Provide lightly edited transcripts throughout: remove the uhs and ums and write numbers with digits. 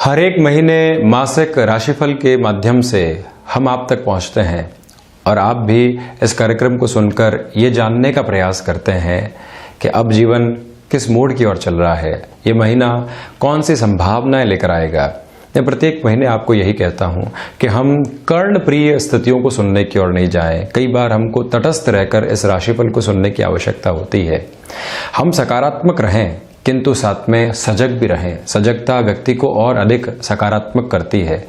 हर एक महीने मासिक राशिफल के माध्यम से हम आप तक पहुंचते हैं और आप भी इस कार्यक्रम को सुनकर ये जानने का प्रयास करते हैं कि अब जीवन किस मोड़ की ओर चल रहा है, ये महीना कौन सी संभावनाएं लेकर आएगा। मैं प्रत्येक महीने आपको यही कहता हूं कि हम कर्णप्रिय स्थितियों को सुनने की ओर नहीं जाएं। कई बार हमको तटस्थ रहकर इस राशिफल को सुनने की आवश्यकता होती है। हम सकारात्मक रहें किंतु साथ में सजग भी रहें। सजगता व्यक्ति को और अधिक सकारात्मक करती है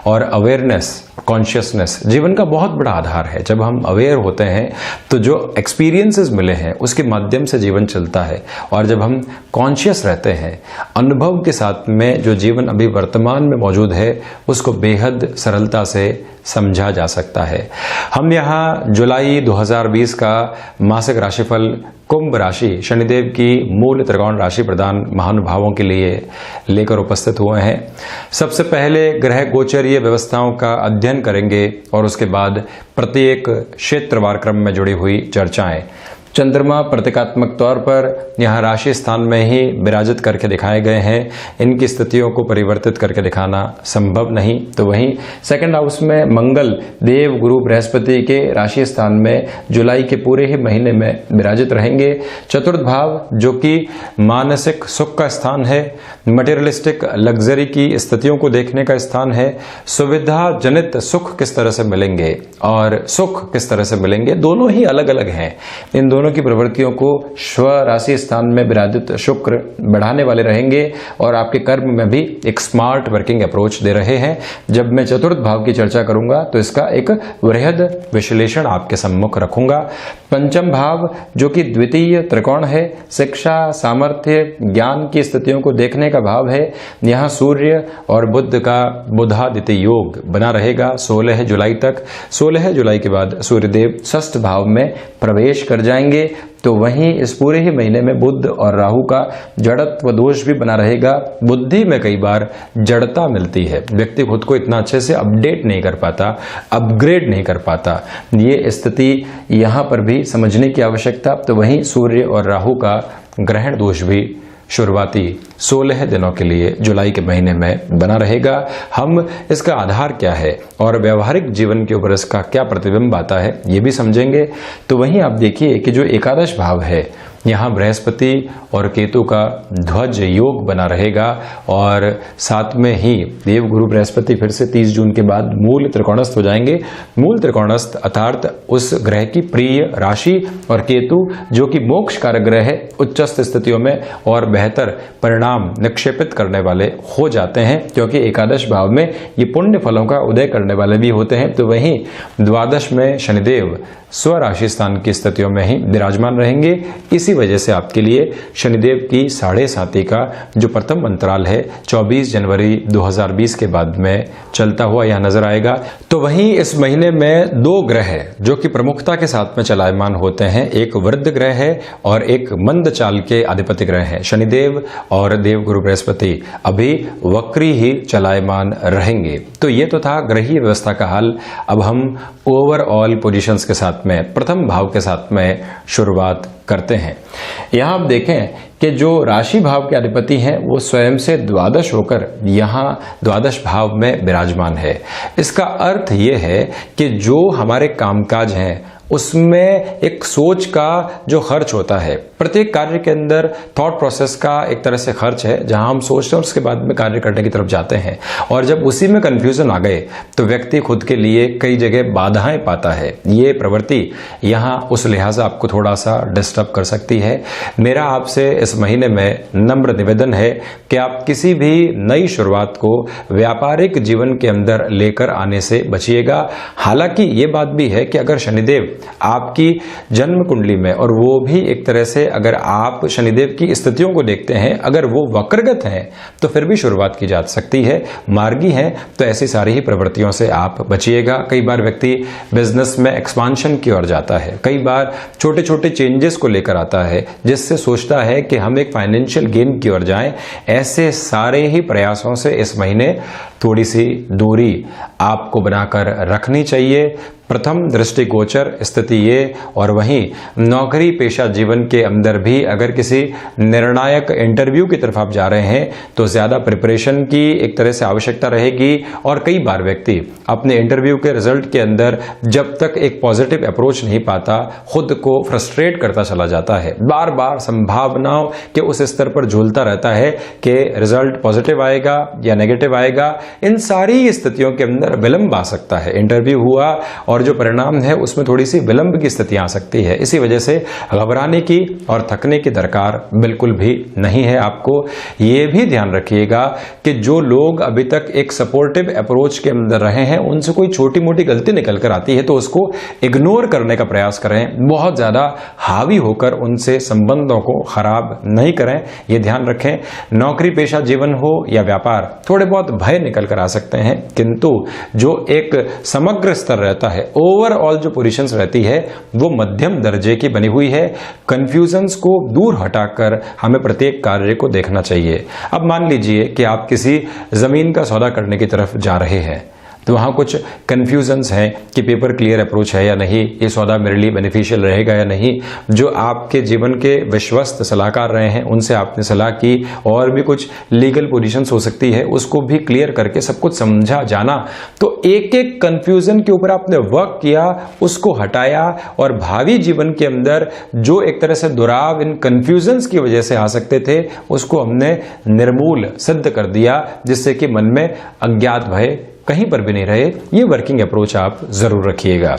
और अवेयरनेस, कॉन्शियसनेस जीवन का बहुत बड़ा आधार है। जब हम अवेयर होते हैं तो जो एक्सपीरियंसेस मिले हैं उसके माध्यम से जीवन चलता है, और जब हम कॉन्शियस रहते हैं, अनुभव के साथ में जो जीवन अभी वर्तमान में मौजूद है उसको बेहद सरलता से समझा जा सकता है। हम यहाँ जुलाई 2020 का मासिक राशिफल कुंभ राशि, शनिदेव की मूल त्रिकोण राशि प्रदान महानुभावों के लिए लेकर उपस्थित हुए हैं। सबसे पहले ग्रह गोचरीय व्यवस्थाओं का अध्ययन करेंगे और उसके बाद प्रत्येक क्षेत्रवार क्रम में जुड़ी हुई चर्चाएं। चंद्रमा प्रतीकात्मक तौर पर यहाँ राशि स्थान में ही विराजित करके दिखाए गए हैं। इनकी स्थितियों को परिवर्तित करके दिखाना संभव नहीं। तो वहीं सेकंड हाउस में मंगल देव गुरु बृहस्पति के राशि स्थान में जुलाई के पूरे ही महीने में विराजित रहेंगे। चतुर्थ भाव जो कि मानसिक सुख का स्थान है, मटेरियलिस्टिक लग्जरी की स्थितियों को देखने का स्थान है। सुविधा जनित सुख किस तरह से मिलेंगे और सुख किस तरह से मिलेंगे, दोनों ही अलग अलग हैं। इन दोनों की प्रवृत्तियों को स्व राशि स्थान में विराजित शुक्र बढ़ाने वाले रहेंगे और आपके कर्म में भी एक स्मार्ट वर्किंग अप्रोच दे रहे हैं। जब मैं चतुर्थ भाव की चर्चा करूंगा तो इसका एक वृहद विश्लेषण आपके सम्मुख रखूंगा। पंचम भाव जो कि द्वितीय त्रिकोण है, शिक्षा, सामर्थ्य, ज्ञान की स्थितियों को देखने का भाव है। यहाँ सूर्य और बुध का बुधादित्य योग बना रहेगा 16 जुलाई तक। 16 जुलाई के बाद सूर्यदेव षष्ठ भाव में प्रवेश कर जाएंगे। तो वहीं इस पूरे ही महीने में बुध और राहु का जड़त्व दोष भी बना रहेगा। बुद्धि में कई बार जड़ता मिलती है, व्यक्ति खुद को इतना अच्छे से अपडेट नहीं कर पाता, अपग्रेड नहीं कर पाता। ये स्थिति यहाँ पर भी समझने की आवश्यकता। तो वहीं सूर्य और राहु का ग्रहण दोष भी शुरुआती 16 दिनों के लिए जुलाई के महीने में बना रहेगा। हम इसका आधार क्या है और व्यवहारिक जीवन के ऊपर इसका क्या प्रतिबिंब आता है ये भी समझेंगे। तो वहीं आप देखिए कि जो एकादश भाव है यहाँ बृहस्पति और केतु का ध्वज योग बना रहेगा और साथ में ही देव गुरु बृहस्पति फिर से 30 जून के बाद मूल त्रिकोणस्थ हो जाएंगे। मूल त्रिकोणस्थ अर्थात उस ग्रह की प्रिय राशि, और केतु जो कि मोक्ष कारक ग्रह है उच्चस्थ स्थितियों में और बेहतर परिणाम निक्षेपित करने वाले हो जाते हैं, क्योंकि एकादश भाव में ये पुण्य फलों का उदय करने वाले भी होते हैं। तो वहीं द्वादश में शनिदेव स्वराशि स्थान की स्थितियों में ही विराजमान रहेंगे। इसी वजह से आपके लिए शनिदेव की 7.5 का जो प्रथम अंतराल है 24 जनवरी 2020 के बाद में चलता हुआ यह नजर आएगा। तो वहीं इस महीने में दो ग्रह जो कि प्रमुखता के साथ में चलायमान होते हैं, एक वृद्ध ग्रह है और एक मंद चाल के अधिपति ग्रह है। शनिदेव और देव गुरु बृहस्पति अभी वक्री ही चलायमान रहेंगे। तो ये तो था ग्रहीय व्यवस्था का हाल। अब हम ओवरऑल पोजीशंस के साथ में प्रथम भाव के साथ में शुरुआत करते हैं। यहां आप देखें कि जो राशि भाव के अधिपति हैं वो स्वयं से द्वादश होकर यहाँ द्वादश भाव में विराजमान है। इसका अर्थ ये है कि जो हमारे कामकाज हैं उसमें एक सोच का जो खर्च होता है, प्रत्येक कार्य के अंदर थॉट प्रोसेस का एक तरह से खर्च है, जहां हम सोचते हैं उसके बाद में कार्य करने की तरफ जाते हैं। और जब उसी में कंफ्यूजन आ गए तो व्यक्ति खुद के लिए कई जगह बाधाएं पाता है। ये प्रवृत्ति यहाँ उस लिहाज आपको थोड़ा सा डिस्टर्ब कर सकती है। मेरा आपसे इस महीने में नम्र निवेदन है कि आप किसी भी नई शुरुआत को व्यापारिक जीवन के अंदर लेकर आने से बचिएगा। हालांकि ये बात भी है कि अगर शनिदेव आपकी जन्म कुंडली में, और वो भी एक तरह से अगर आप शनिदेव की स्थितियों को देखते हैं, अगर वो वक्रगत हैं तो फिर भी शुरुआत की जा सकती है। मार्गी हैं तो ऐसी सारी ही प्रवृत्तियों से आप बचिएगा। कई बार व्यक्ति बिजनेस में एक्सपांशन की ओर जाता है, कई बार छोटे छोटे चेंजेस को लेकर आता है जिससे सोचता है कि हम एक फाइनेंशियल गेन की ओर जाएं। ऐसे सारे ही प्रयासों से इस महीने थोड़ी सी दूरी आपको बनाकर रखनी चाहिए। प्रथम दृष्टिगोचर स्थिति ये। और वहीं नौकरी पेशा जीवन के अंदर भी अगर किसी निर्णायक इंटरव्यू की तरफ आप जा रहे हैं तो ज्यादा प्रिपरेशन की एक तरह से आवश्यकता रहेगी। और कई बार व्यक्ति अपने इंटरव्यू के रिजल्ट के अंदर जब तक एक पॉजिटिव अप्रोच नहीं पाता खुद को फ्रस्ट्रेट करता चला जाता है, बार बार संभावनाओं के उस स्तर पर झूलता रहता है कि रिजल्ट पॉजिटिव आएगा या नेगेटिव आएगा। इन सारी स्थितियों के अंदर विलंब आ सकता है। इंटरव्यू हुआ और जो परिणाम है उसमें थोड़ी सी विलंब की स्थिति आ सकती है। इसी वजह से घबराने की और थकने की दरकार बिल्कुल भी नहीं है। आपको यह भी ध्यान रखिएगा कि जो लोग अभी तक एक सपोर्टिव अप्रोच के अंदर रहे हैं उनसे कोई छोटी मोटी गलती निकल कर आती है तो उसको इग्नोर करने का प्रयास करें, बहुत ज्यादा हावी होकर उनसे संबंधों को खराब नहीं करें, यह ध्यान रखें। नौकरी पेशा जीवन हो या व्यापार, थोड़े बहुत भय निकल कर आ सकते हैं, किंतु जो एक समग्र स्तर रहता है, ओवरऑल जो पोजीशंस रहती है वो मध्यम दर्जे की बनी हुई है। कंफ्यूजन्स को दूर हटाकर हमें प्रत्येक कार्य को देखना चाहिए। अब मान लीजिए कि आप किसी जमीन का सौदा करने की तरफ जा रहे हैं तो वहां कुछ कंफ्यूजन्स हैं कि पेपर क्लियर अप्रोच है या नहीं, ये सौदा मेरे लिए बेनिफिशियल रहेगा या नहीं। जो आपके जीवन के विश्वस्त सलाहकार रहे हैं उनसे आपने सलाह की और भी कुछ लीगल पोजीशंस हो सकती है, उसको भी क्लियर करके सब कुछ समझा जाना। तो एक एक कंफ्यूजन के ऊपर आपने वर्क किया, उसको हटाया और भावी जीवन के अंदर जो एक तरह से दुराव इन कंफ्यूजन्स की वजह से आ सकते थे उसको हमने निर्मूल सिद्ध कर दिया, जिससे कि मन में अज्ञात भय कहीं पर भी नहीं रहे। ये वर्किंग अप्रोच आप जरूर रखिएगा।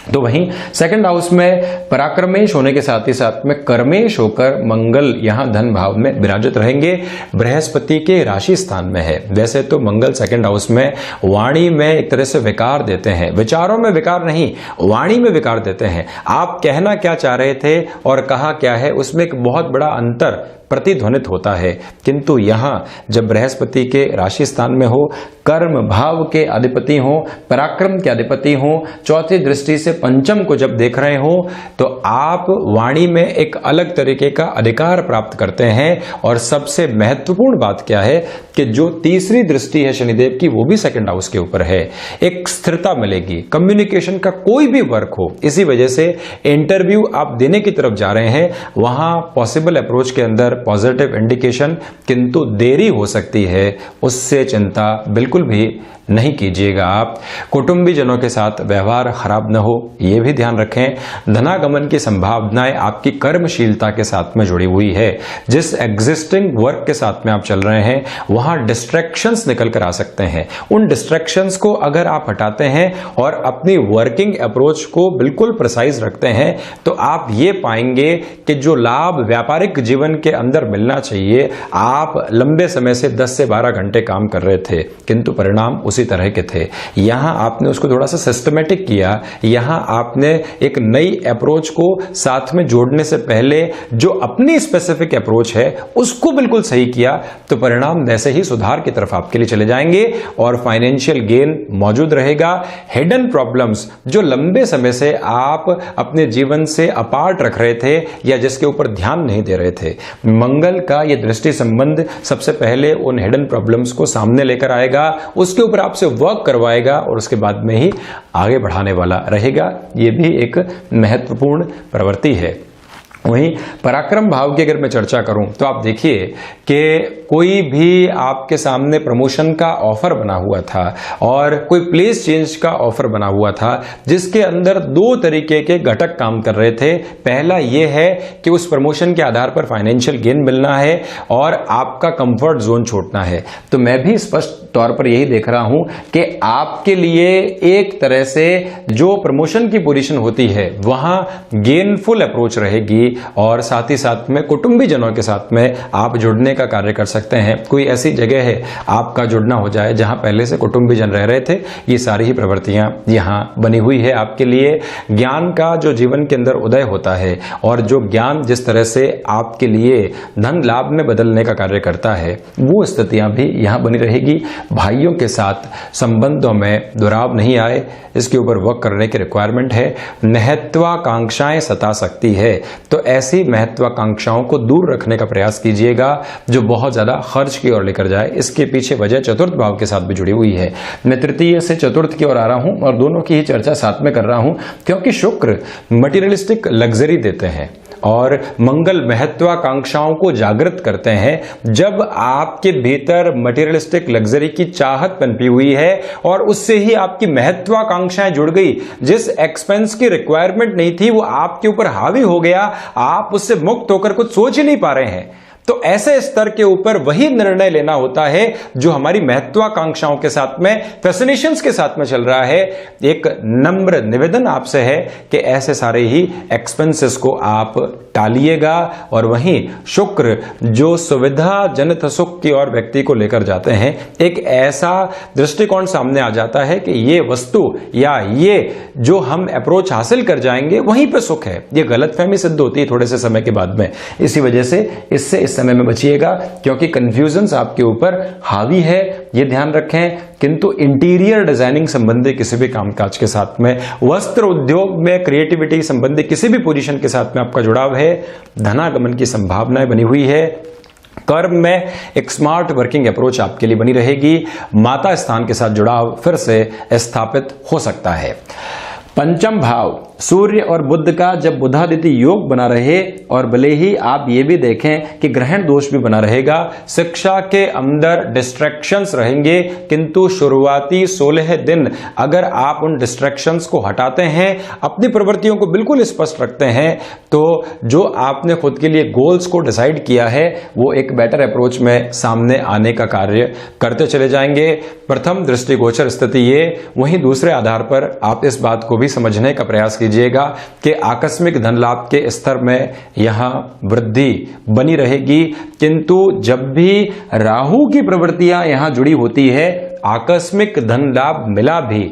तो वहीं सेकंड हाउस में पराक्रमेश होने के साथ ही साथ में कर्मेश होकर मंगल यहां धन भाव में विराजित रहेंगे, बृहस्पति के राशि स्थान में है। वैसे तो मंगल सेकंड हाउस में वाणी में एक तरह से विकार देते हैं, विचारों में विकार नहीं, वाणी में विकार देते हैं। आप कहना क्या चाह रहे थे और कहा क्या है उसमें एक बहुत बड़ा अंतर प्रतिध्वनित होता है। किंतु यहां जब बृहस्पति के राशि स्थान में हो, कर्म भाव के अधिपति हो, पराक्रम के अधिपति हो, चौथी दृष्टि से पंचम को जब देख रहे हो तो आप वाणी में एक अलग तरीके का अधिकार प्राप्त करते हैं। और सबसे महत्वपूर्ण बात क्या है कि जो तीसरी दृष्टि है शनिदेव की वो भी सेकंड हाउस के ऊपर है, एक स्थिरता मिलेगी, कम्युनिकेशन का कोई भी वर्क हो। इसी वजह से इंटरव्यू आप देने की तरफ जा रहे हैं, वहां पॉसिबल अप्रोच के अंदर पॉजिटिव इंडिकेशन, किंतु देरी हो सकती है, उससे चिंता बिल्कुल भी नहीं कीजिएगा। आप कुटुंबी जनों के साथ व्यवहार खराब न हो, यह भी ध्यान रखें। धनागमन की संभावनाएं आपकी कर्मशीलता के साथ में जुड़ी हुई है। जिस एग्जिस्टिंग वर्क के साथ में आप चल रहे हैं वहां डिस्ट्रैक्शंस निकल कर आ सकते हैं। उन डिस्ट्रैक्शंस को अगर आप हटाते हैं और अपनी वर्किंग अप्रोच को बिल्कुल प्रिसाइज रखते हैं तो आप ये पाएंगे कि जो लाभ व्यापारिक जीवन के अंदर मिलना चाहिए, आप लंबे समय से 10 से 12 घंटे काम कर रहे थे किंतु परिणाम उसी तरह के थे। यहां आपने उसको थोड़ा सा सिस्टमेटिक किया, यहां आपने एक नई अप्रोच को साथ में जोड़ने से पहले जो अपनी स्पेसिफिक अप्रोच है उसको बिल्कुल सही किया तो परिणाम वैसे ही सुधार की तरफ आपके लिए चले जाएंगे और फाइनेंशियल गेन मौजूद रहेगा। हिडन प्रॉब्लम्स जो लंबे समय से आप अपने जीवन से अपार्ट रख रहे थे या जिसके ऊपर ध्यान नहीं दे रहे थे, मंगल का यह दृष्टि संबंध सबसे पहले उन हिडन प्रॉब्लम्स को सामने लेकर आएगा, उसके ऊपर आपसे वर्क करवाएगा और उसके बाद में ही आगे बढ़ाने वाला रहेगा। यह भी एक महत्वपूर्ण प्रवृत्ति है। वहीं पराक्रम भाव की अगर मैं चर्चा करूं तो आप देखिए कि कोई भी आपके सामने प्रमोशन का ऑफर बना हुआ था और कोई प्लेस चेंज का ऑफर बना हुआ था जिसके अंदर दो तरीके के घटक काम कर रहे थे। पहला यह है कि उस प्रमोशन के आधार पर फाइनेंशियल गेन मिलना है और आपका कंफर्ट जोन छोड़ना है। तो मैं भी स्पष्ट तौर पर यही देख रहा हूं कि आपके लिए एक तरह से जो प्रमोशन की पोजीशन होती है वहां गेनफुल अप्रोच रहेगी और साथ ही साथ में कुटुंबी जनों के साथ में आप जुड़ने का कार्य कर सकते हैं। कोई ऐसी जगह है आपका जुड़ना हो जाए जहां पहले से कुटुंबी जन रह रहे थे। ये सारी ही प्रवृत्तियां यहां बनी हुई है आपके लिए। ज्ञान का जो जीवन के अंदर उदय होता है और जो ज्ञान जिस तरह से आपके लिए धन लाभ में बदलने का कार्य करता है वो स्थितियां भी यहां बनी रहेगी। भाइयों के साथ संबंधों में दुराव नहीं आए, इसके ऊपर वर्क करने की रिक्वायरमेंट है। महत्वाकांक्षाएं सता सकती है तो ऐसी महत्वाकांक्षाओं को दूर रखने का प्रयास कीजिएगा जो बहुत ज्यादा खर्च की ओर लेकर जाए। इसके पीछे वजह चतुर्थ भाव के साथ भी जुड़ी हुई है। मैं तृतीय से चतुर्थ की ओर आ रहा हूं और दोनों की ही चर्चा साथ में कर रहा हूं, क्योंकि शुक्र मटीरियलिस्टिक लग्जरी देते हैं और मंगल महत्वाकांक्षाओं को जागृत करते हैं। जब आपके भीतर मटेरियलिस्टिक लग्जरी की चाहत पनपी हुई है और उससे ही आपकी महत्वाकांक्षाएं जुड़ गई, जिस एक्सपेंस की रिक्वायरमेंट नहीं थी वो आपके ऊपर हावी हो गया, आप उससे मुक्त होकर कुछ सोच ही नहीं पा रहे हैं, तो ऐसे स्तर के ऊपर वही निर्णय लेना होता है जो हमारी महत्वाकांक्षाओं के साथ में, फैसिनेशंस के साथ में चल रहा है। एक नम्र निवेदन आपसे है कि ऐसे सारे ही एक्सपेंसेस को आप टालिएगा। और वहीं शुक्र जो सुविधा जनित सुख की ओर व्यक्ति को लेकर जाते हैं, एक ऐसा दृष्टिकोण सामने आ जाता है कि ये वस्तु या ये जो हम अप्रोच हासिल कर जाएंगे वहीं पे सुख है। ये गलतफहमी सिद्ध होती है थोड़े से समय के बाद में। इसी वजह से इससे इस समय में बचिएगा, क्योंकि कंफ्यूजन्स आपके ऊपर हावी है, ये ध्यान रखें। किंतु इंटीरियर डिजाइनिंग संबंधी किसी भी कामकाज के साथ में, वस्त्र उद्योग में क्रिएटिविटी संबंधी किसी भी पोजीशन के साथ में आपका जुड़ाव है। धनागमन की संभावनाएं बनी हुई है। कर्म में एक स्मार्ट वर्किंग अप्रोच आपके लिए बनी रहेगी। माता स्थान के साथ जुड़ाव फिर से स्थापित हो सकता है। पंचम भाव सूर्य और बुध का जब बुधादित्य योग बना रहे, और भले ही आप ये भी देखें कि ग्रहण दोष भी बना रहेगा, शिक्षा के अंदर डिस्ट्रैक्शंस रहेंगे, किंतु शुरुआती 16 दिन अगर आप उन डिस्ट्रैक्शंस को हटाते हैं, अपनी प्रवृत्तियों को बिल्कुल स्पष्ट रखते हैं, तो जो आपने खुद के लिए गोल्स को डिसाइड किया है वो एक बेटर अप्रोच में सामने आने का कार्य करते चले जाएंगे। प्रथम दृष्टिगोचर स्थिति ये, वहीं दूसरे आधार पर आप इस बात को भी समझने का प्रयास कीजिएगा कि आकस्मिक धन लाभ के स्तर में यहां वृद्धि बनी रहेगी। किंतु जब भी राहु की प्रवृत्तियां यहां जुड़ी होती है, आकस्मिक धन लाभ मिला भी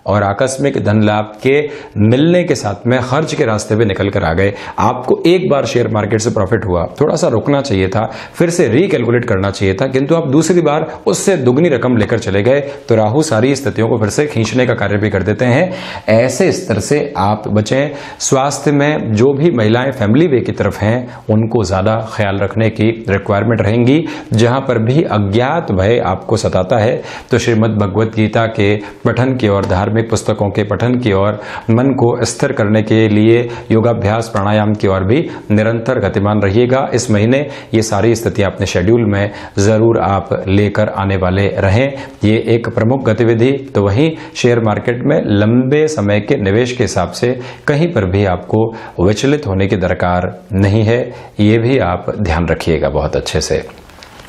और आकस्मिक धन लाभ के मिलने के साथ में खर्च के रास्ते पे निकल कर आ गए। आपको एक बार शेयर मार्केट से प्रॉफिट हुआ, थोड़ा सा रुकना चाहिए था, फिर से रिकैलकुलेट करना चाहिए था, किंतु आप दूसरी बार उससे दुगनी रकम लेकर चले गए, तो राहु सारी स्थितियों को फिर से खींचने का कार्य भी कर देते हैं। ऐसे स्तर से आप बचें। स्वास्थ्य में जो भी महिलाएं फैमिली वे की तरफ हैं, उनको ज्यादा ख्याल रखने की रिक्वायरमेंट रहेंगी। जहां पर भी अज्ञात भय आपको सताता है, तो श्रीमद् भगवत गीता के पठन की ओर, धार्मिक पुस्तकों के पठन की ओर, मन को स्थिर करने के लिए योगाभ्यास प्राणायाम की ओर भी निरंतर गतिमान रहिएगा। इस महीने ये सारी स्थिति अपने शेड्यूल में जरूर आप लेकर आने वाले रहें। ये एक प्रमुख गतिविधि। तो वहीं शेयर मार्केट में लंबे समय के निवेश के हिसाब से कहीं पर भी आपको विचलित होने की दरकार नहीं है, ये भी आप ध्यान रखिएगा बहुत अच्छे से।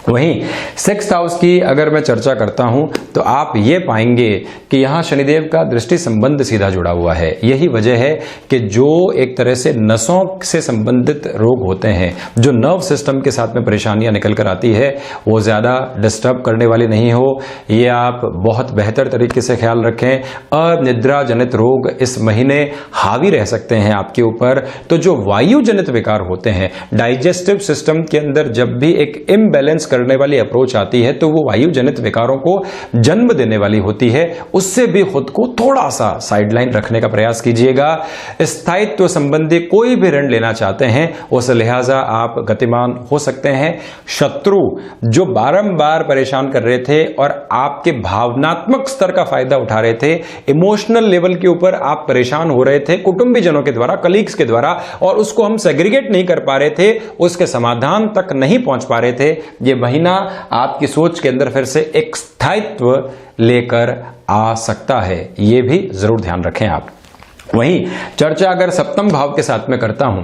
वहीं 6th हाउस की अगर मैं चर्चा करता हूं तो आप ये पाएंगे कि यहां शनिदेव का दृष्टि संबंध सीधा जुड़ा हुआ है। यही वजह है कि जो एक तरह से नसों से संबंधित रोग होते हैं, जो नर्व सिस्टम के साथ में परेशानियां निकल कर आती है, वो ज्यादा डिस्टर्ब करने वाली नहीं हो, ये आप बहुत बेहतर तरीके से ख्याल रखें। अनिद्रा जनित रोग इस महीने हावी रह सकते हैं आपके ऊपर। तो जो वायु जनित विकार होते हैं, डाइजेस्टिव सिस्टम के अंदर जब भी एक इम्बैलेंस करने वाली अप्रोच आती है, तो वो वायु जनित विकारों को जन्म देने वाली होती है। उससे भी खुद को थोड़ा सा साइडलाइन रखने का प्रयास कीजिएगा। स्थायित्व संबंधी कोई भी ऋण लेना चाहते हैं, उस लिहाजा आप गतिमान हो सकते हैं। शत्रु जो बारंबार परेशान कर रहे थे और आपके भावनात्मक स्तर का फायदा उठा रहे थे, इमोशनल लेवल के ऊपर आप परेशान हो रहे थे कुटुंबीजनों के द्वारा, कलीग्स के द्वारा, और उसको हम सेग्रीगेट नहीं कर पा रहे थे, उसके समाधान तक नहीं पहुंच पा रहे थे, ये महीना आपकी सोच के अंदर फिर से एक स्थायित्व लेकर आ सकता है। ये भी जरूर ध्यान रखें आप। वहीं चर्चा अगर 7th भाव के साथ में करता हूं,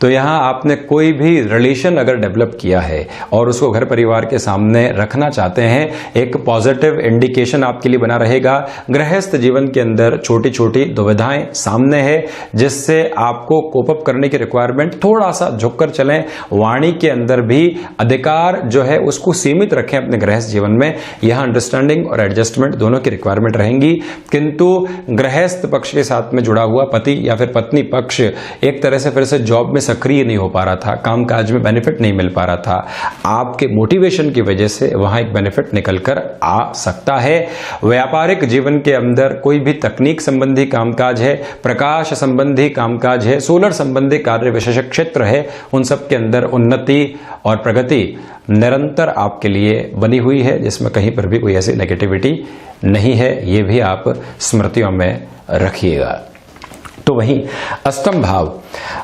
तो यहां आपने कोई भी रिलेशन अगर डेवलप किया है और उसको घर परिवार के सामने रखना चाहते हैं, एक पॉजिटिव इंडिकेशन आपके लिए बना रहेगा। गृहस्थ जीवन के अंदर छोटी छोटी दुविधाएं सामने है, जिससे आपको कोप अप करने की रिक्वायरमेंट, थोड़ा सा झुककर चलें। वाणी के अंदर भी अधिकार जो है उसको सीमित रखें अपने गृहस्थ जीवन में। यहां अंडरस्टैंडिंग और एडजस्टमेंट दोनों की रिक्वायरमेंट रहेंगी, किंतु गृहस्थ पक्ष के साथ में जुड़ा हुआ पति या फिर पत्नी पक्ष एक तरह से फिर से जॉब में सक्रिय नहीं हो पा रहा था, कामकाज में बेनिफिट नहीं मिल पा रहा था, आपके मोटिवेशन की वजह से वहां एक बेनिफिट निकल कर आ सकता है। व्यापारिक जीवन के अंदर कोई भी तकनीक संबंधी कामकाज है, प्रकाश संबंधी कामकाज है, सोलर संबंधी कार्य विशेष क्षेत्र है, उन सब के अंदर उन्नति और प्रगति निरंतर आपके लिए बनी हुई है, जिसमें कहीं पर भी कोई ऐसी नेगेटिविटी नहीं है। ये भी आप स्मृतियों में रखिएगा। तो वहीं अष्टम भाव,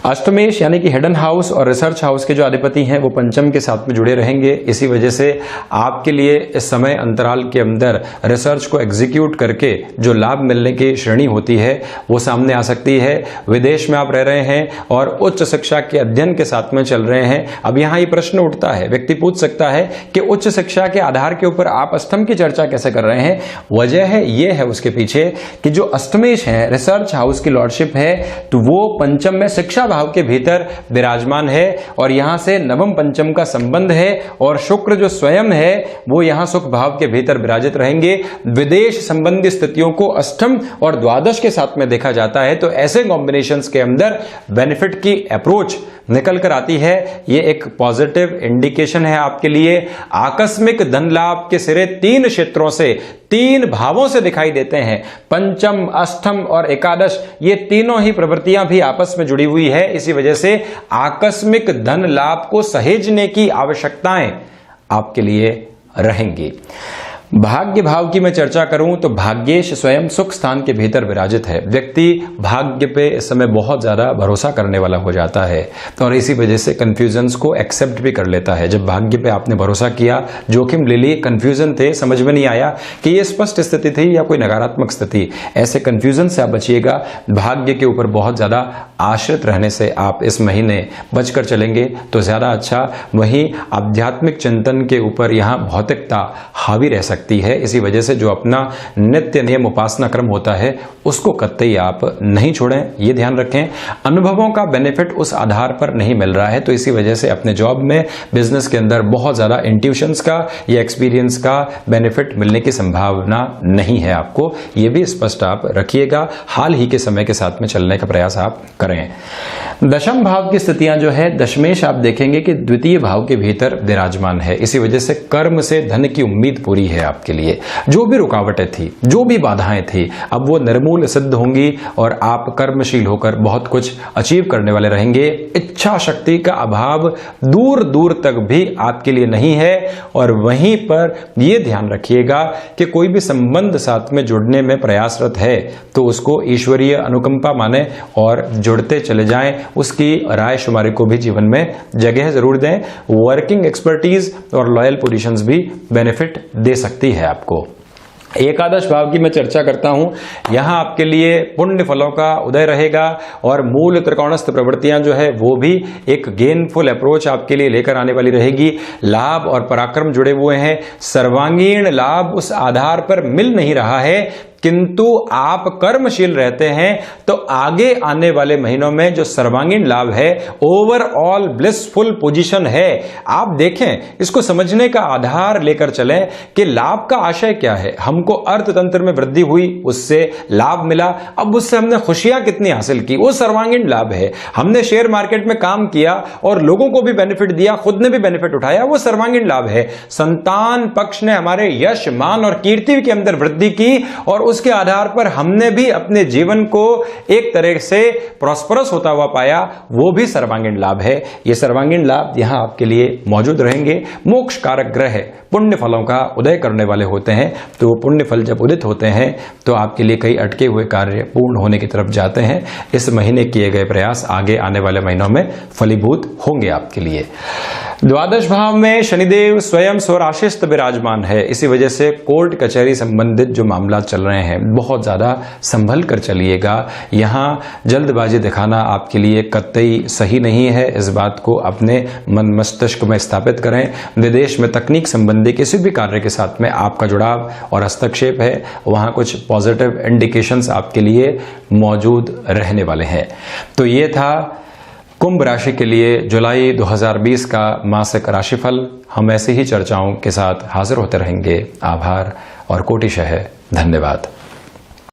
अष्टमेश यानी कि हिडन हाउस और रिसर्च हाउस के जो अधिपति हैं वो पंचम के साथ में जुड़े रहेंगे। इसी वजह से आपके लिए इस समय अंतराल के अंदर रिसर्च को एग्जीक्यूट करके जो लाभ मिलने की श्रेणी होती है वो सामने आ सकती है। विदेश में आप रह रहे हैं और उच्च शिक्षा के अध्ययन के साथ में चल रहे हैं। अब यहाँ ये प्रश्न उठता है, व्यक्ति पूछ सकता है कि उच्च शिक्षा के आधार के ऊपर आप अष्टम की चर्चा कैसे कर रहे हैं। वजह है ये है उसके पीछे कि जो अष्टमेश है, रिसर्च हाउस की लॉर्डशिप है, तो वो पंचम में शिक्षा भाव के भीतर विराजमान है और यहां से नवम पंचम का संबंध है और शुक्र जो स्वयं है वो यहां सुख भाव के भीतर विराजित रहेंगे। विदेश संबंधी स्थितियों को अष्टम और द्वादश के साथ में देखा जाता है, तो ऐसे कॉम्बिनेशंस के अंदर बेनिफिट की अप्रोच निकल कर आती है। ये एक पॉजिटिव इंडिकेशन है आपके लिए। आकस्मिक धन लाभ के सिरे 3 क्षेत्रों से, 3 भावों से दिखाई देते हैं। पंचम, अष्टम और एकादश, ये तीनों ही प्रवृत्तियां भी आपस में जुड़ी हुई है। इसी वजह से आकस्मिक धन लाभ को सहेजने की आवश्यकताएं आपके लिए रहेंगी। भाग्य भाव की मैं चर्चा करूं तो भाग्येश स्वयं सुख स्थान के भीतर विराजित है। व्यक्ति भाग्य पे इस समय बहुत ज्यादा भरोसा करने वाला हो जाता है और इसी वजह से कंफ्यूजन्स को एक्सेप्ट भी कर लेता है। जब भाग्य पे आपने भरोसा किया, जोखिम ले ली, कंफ्यूजन थे, समझ में नहीं आया कि ये स्पष्ट स्थिति थी या कोई नकारात्मक स्थिति, ऐसे कंफ्यूजन से आप बचिएगा। भाग्य के ऊपर बहुत ज्यादा आश्रित रहने से आप इस महीने बचकर चलेंगे तो ज्यादा अच्छा। वहीं आध्यात्मिक चिंतन के ऊपर यहाँ भौतिकता हावी रह सकती है। इसी वजह से जो अपना नित्य नियम उपासना क्रम होता है उसको कतई आप नहीं छोड़ें, ये ध्यान रखें। अनुभवों का बेनिफिट उस आधार पर नहीं मिल रहा है, तो इसी वजह से अपने जॉब में, बिजनेस के अंदर बहुत ज्यादा इंट्यूशंस का या एक्सपीरियंस का बेनिफिट मिलने की संभावना नहीं है आपको, ये भी स्पष्ट आप रखिएगा। हाल ही के समय के साथ में चलने का प्रयास आप करें। दशम भाव की स्थितियां जो है, दशमेश आप देखेंगे कि द्वितीय भाव के भीतर विराजमान है। इसी वजह से कर्म से धन की उम्मीद पूरी है आपके लिए। जो भी रुकावटें थी, जो भी बाधाएं थी, अब वो निर्मूल सिद्ध होंगी और आप कर्मशील होकर बहुत कुछ अचीव करने वाले रहेंगे। इच्छा शक्ति का अभाव दूर दूर तक भी आपके लिए नहीं है। और वहीं पर यह ध्यान रखिएगा कि कोई भी संबंध साथ में जुड़ने में प्रयासरत है तो उसको ईश्वरीय अनुकंपा माने और जुड़ते चले जाएं। उसकी राय शुमारी को भी जीवन में जगह जरूर दें। वर्किंग एक्सपर्टीज और लॉयल पोजीशंस भी बेनिफिट दे सकती है आपको। एकादश भाव की मैं चर्चा करता हूं, यहां आपके लिए पुण्य फलों का उदय रहेगा और मूल त्रिकोणस्थ प्रवृत्तियां जो है वो भी एक गेनफुल अप्रोच आपके लिए लेकर आने वाली रहेगी। लाभ और पराक्रम जुड़े हुए हैं। सर्वांगीण लाभ उस आधार पर मिल नहीं रहा है, किंतु आप कर्मशील रहते हैं तो आगे आने वाले महीनों में जो सर्वांगीण लाभ है, ओवरऑल ब्लिसफुल पोजीशन है। आप देखें, इसको समझने का आधार लेकर चलें कि लाभ का आशय क्या है। हमको अर्थतंत्र में वृद्धि हुई, उससे लाभ मिला, अब उससे हमने खुशियां कितनी हासिल की, वो सर्वांगीण लाभ है। हमने शेयर मार्केट में काम किया और लोगों को भी बेनिफिट दिया, खुद ने भी बेनिफिट उठाया, वो सर्वांगीण लाभ है। संतान पक्ष ने हमारे यश, मान और कीर्ति के अंदर वृद्धि की और उसके आधार पर हमने भी अपने जीवन को एक तरह से प्रॉस्परस होता हुआ पाया, वो भी सर्वांगीण लाभ है। ये सर्वांगीण लाभ यहां आपके लिए मौजूद रहेंगे। मोक्ष कारक ग्रह पुण्य फलों का उदय करने वाले होते हैं, तो पुण्य फल जब उदित होते हैं तो आपके लिए कई अटके हुए कार्य पूर्ण होने की तरफ जाते हैं। इस महीने किए गए प्रयास आगे आने वाले महीनों में फलीभूत होंगे आपके लिए। द्वादश भाव में शनिदेव स्वयं स्वराशिस्थ विराजमान है। इसी वजह से कोर्ट कचहरी संबंधित जो मामला चल रहे हैं बहुत ज्यादा संभल कर चलिएगा। यहां जल्दबाजी दिखाना आपके लिए कतई सही नहीं है, इस बात को अपने मन मस्तिष्क में स्थापित करें। विदेश में तकनीक संबंधी किसी भी कार्य के साथ में आपका जुड़ाव और हस्तक्षेप है, वहां कुछ पॉजिटिव इंडिकेशंस आपके लिए मौजूद रहने वाले हैं। तो ये था कुंभ राशि के लिए जुलाई 2020 का मासिक राशिफल। हम ऐसी ही चर्चाओं के साथ हाजिर होते रहेंगे। आभार और कोटिशः धन्यवाद।